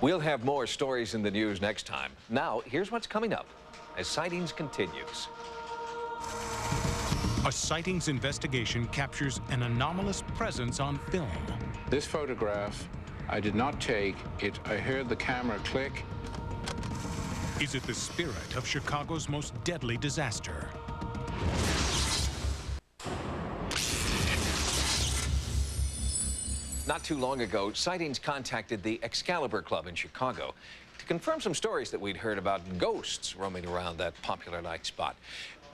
We'll have more stories in the news next time. Now, here's what's coming up as Sightings continues. A sightings investigation captures an anomalous presence on film. This photograph, I did not take it. I heard the camera click. Is it the spirit of Chicago's most deadly disaster? Not too long ago, Sightings contacted the Excalibur Club in Chicago to confirm some stories that we'd heard about ghosts roaming around that popular night spot.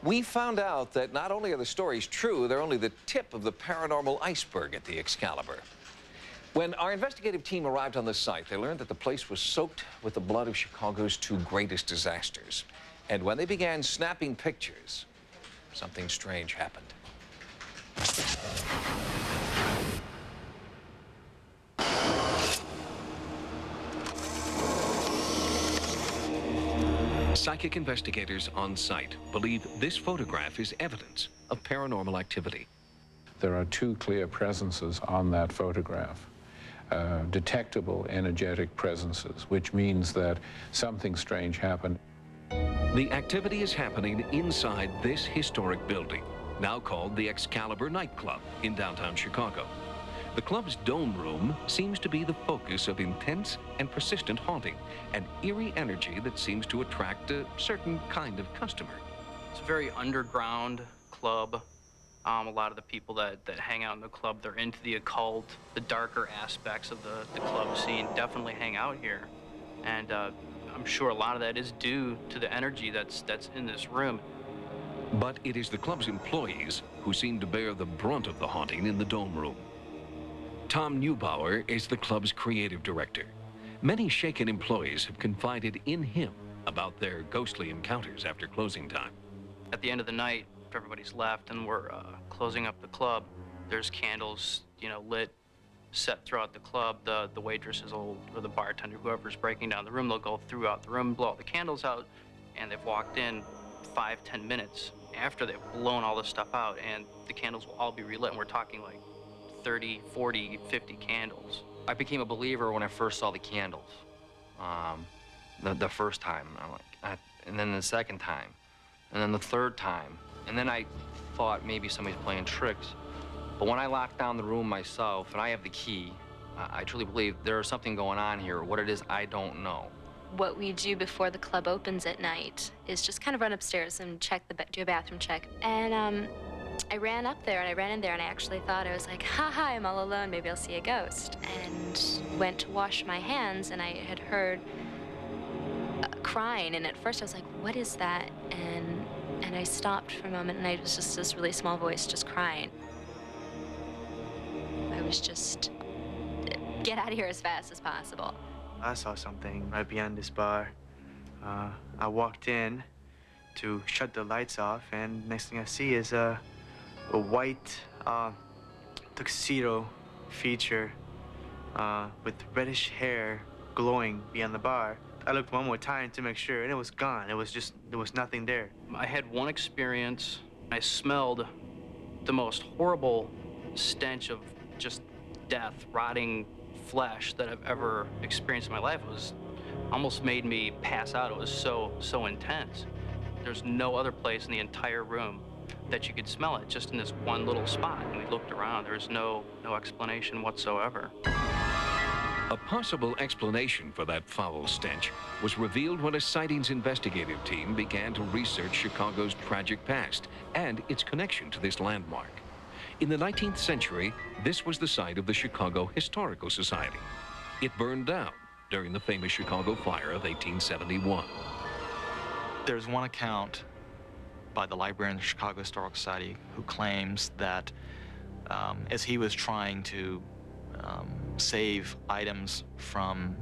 We found out that not only are the stories true, they're only the tip of the paranormal iceberg at the Excalibur. When our investigative team arrived on the site, they learned that the place was soaked with the blood of Chicago's two greatest disasters. And when they began snapping pictures, something strange happened. Psychic investigators on site believe this photograph is evidence of paranormal activity. There are two clear presences on that photograph. Detectable energetic presences, which means that something strange happened. The activity is happening inside this historic building, now called the Excalibur Nightclub in downtown Chicago. The club's dome room seems to be the focus of intense and persistent haunting, an eerie energy that seems to attract a certain kind of customer. It's a very underground club. A lot of the people that hang out in the club, they're into the occult, the darker aspects of the club scene definitely hang out here. And I'm sure a lot of that is due to the energy that's in this room. But it is the club's employees who seem to bear the brunt of the haunting in the dome room. Tom Neubauer is the club's creative director. Many shaken employees have confided in him about their ghostly encounters after closing time. At the end of the night, if everybody's left and we're closing up the club, there's candles, lit, set throughout the club. The waitresses or the bartender, whoever's breaking down the room, they'll go throughout the room, blow all the candles out, and they've walked in 5-10 minutes after they've blown all this stuff out, and the candles will all be relit, and we're talking like 30, 40, 50 candles. I became a believer when I first saw the candles. The first time, I'm like, and then the second time, and then the third time, and then I thought maybe somebody's playing tricks. But when I locked down the room myself, and I have the key, I truly believe there's something going on here. What it is, I don't know. What we do before the club opens at night is just kind of run upstairs and do a bathroom check. And I ran up there and I ran in there and I actually thought, I was like, haha, I'm all alone, maybe I'll see a ghost. And went to wash my hands and I had heard crying, and at first I was like, what is that? And I stopped for a moment and it was just this really small voice just crying. I was just, get out of here as fast as possible. I saw something right behind this bar. I walked in to shut the lights off, and next thing I see is a white tuxedo feature with reddish hair glowing behind the bar. I looked one more time to make sure, and it was gone. There was nothing there. I had one experience. I smelled the most horrible stench of just death, rotting flesh that I've ever experienced in my life. It was almost made me pass out. It was so intense. There's no other place in the entire room that you could smell it, just in this one little spot. And we looked around. There was no explanation whatsoever. A possible explanation for that foul stench was revealed when a sightings investigative team began to research Chicago's tragic past and its connection to this landmark. In the 19th century, this was the site of the Chicago Historical Society. It burned down during the famous Chicago fire of 1871. There's one account by the librarian of the Chicago Historical Society who claims that as he was trying to save items from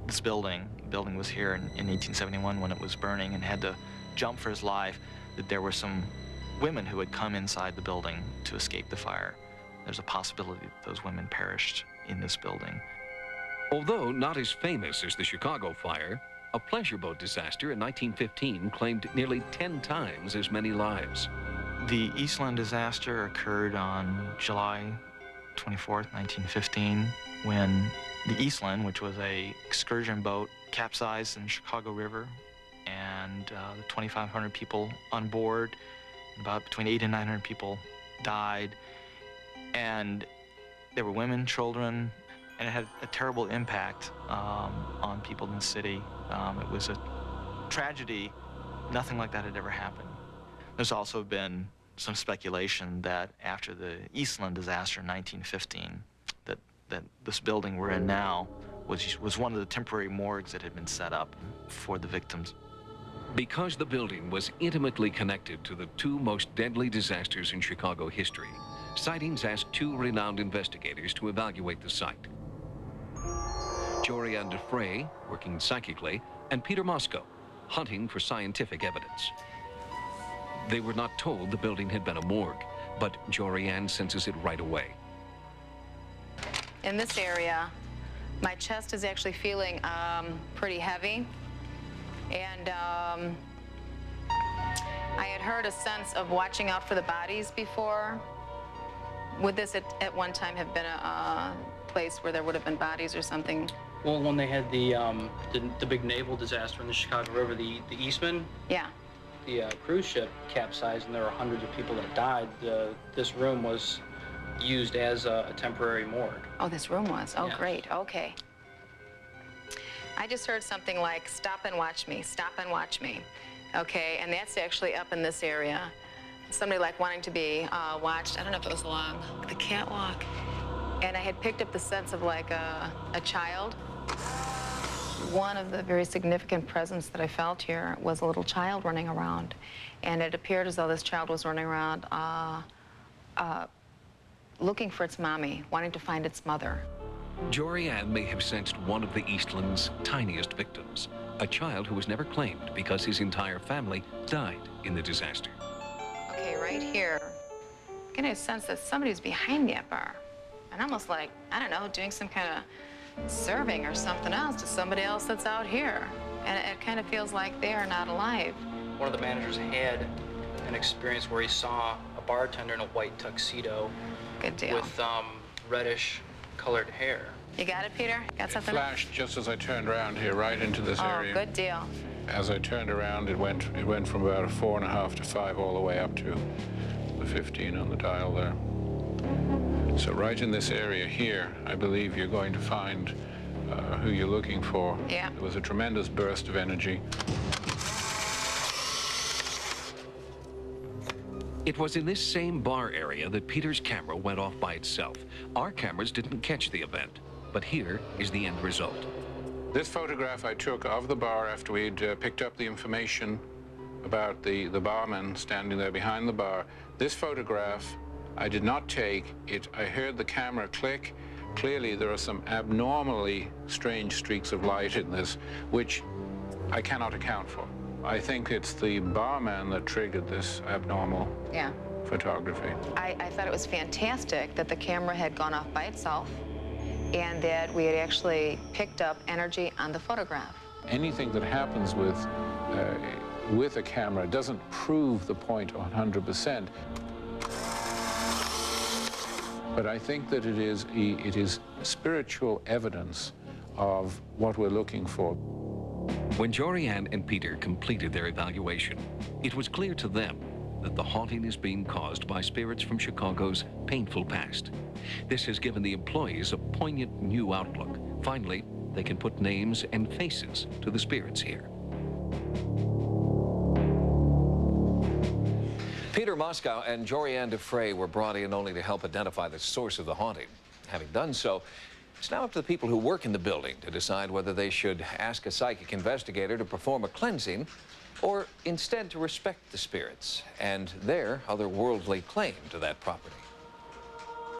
this building, the building was here in 1871 when it was burning, and had to jump for his life, that there were some women who had come inside the building to escape the fire. There's a possibility that those women perished in this building. Although not as famous as the Chicago fire, a pleasure boat disaster in 1915 claimed nearly 10 times as many lives. The Eastland disaster occurred on July 24th, 1915, when the Eastland, which was a excursion boat, capsized in the Chicago River, and the 2,500 people on board, about between 800 and 900 people died, and there were women, children, and it had a terrible impact on people in the city. It was a tragedy. Nothing like that had ever happened. There's also been some speculation that after the Eastland disaster in 1915, that this building we're in now was one of the temporary morgues that had been set up for the victims. Because the building was intimately connected to the two most deadly disasters in Chicago history, Sightings asked two renowned investigators to evaluate the site. Jorianne Dufresne, working psychically, and Peter Moscow, hunting for scientific evidence. They were not told the building had been a morgue, but Jorianne senses it right away. In this area, my chest is actually feeling pretty heavy, and I had heard a sense of watching out for the bodies before. Would this at one time have been a place where there would have been bodies or something? Well, when they had the big naval disaster in the Chicago River, the Eastman, Yeah. the cruise ship capsized, and there were hundreds of people that died. This room was used as a temporary morgue. Oh, this room was? Oh, Yeah. great. Okay. I just heard something like, stop and watch me, stop and watch me. Okay, and that's actually up in this area. Somebody like wanting to be watched. I don't know if it was along the catwalk. And I had picked up the sense of like a child. One of the very significant presence that I felt here was a little child running around. And it appeared as though this child was running around looking for its mommy, wanting to find its mother. Jorianne may have sensed one of the Eastland's tiniest victims, a child who was never claimed because his entire family died in the disaster. Okay, right here, I'm getting a sense that somebody's behind that bar. And almost like, I don't know, doing some kind of serving or something else to somebody else that's out here. And it kind of feels like they are not alive. One of the managers had an experience where he saw a bartender in a white tuxedo Good deal. with reddish colored hair. You got it, Peter? Got It something? flashed just as I turned around here, right into this Oh, area. good deal. As I turned around, it went from about a 4.5 to 5 all the way up to the 15 on the dial there. So right in this area here, I believe you're going to find who you're looking for. Yeah. There was a tremendous burst of energy. It was in this same bar area that Peter's camera went off by itself. Our cameras didn't catch the event, but here is the end result. This photograph I took of the bar after we'd picked up the information about the barman standing there behind the bar. This photograph I did not take. I heard the camera click. Clearly there are some abnormally strange streaks of light in this, which I cannot account for. I think it's the barman that triggered this abnormal Yeah. photography. I thought it was fantastic that the camera had gone off by itself and that we had actually picked up energy on the photograph. Anything that happens with a camera doesn't prove the point 100%. But I think that it is spiritual evidence of what we're looking for. When Jorianne and Peter completed their evaluation, it was clear to them that the haunting is being caused by spirits from Chicago's painful past. This has given the employees a poignant new outlook. Finally, they can put names and faces to the spirits here. Peter Moscow and Jorianne Dufresne were brought in only to help identify the source of the haunting. Having done so, it's now up to the people who work in the building to decide whether they should ask a psychic investigator to perform a cleansing or instead to respect the spirits and their otherworldly claim to that property.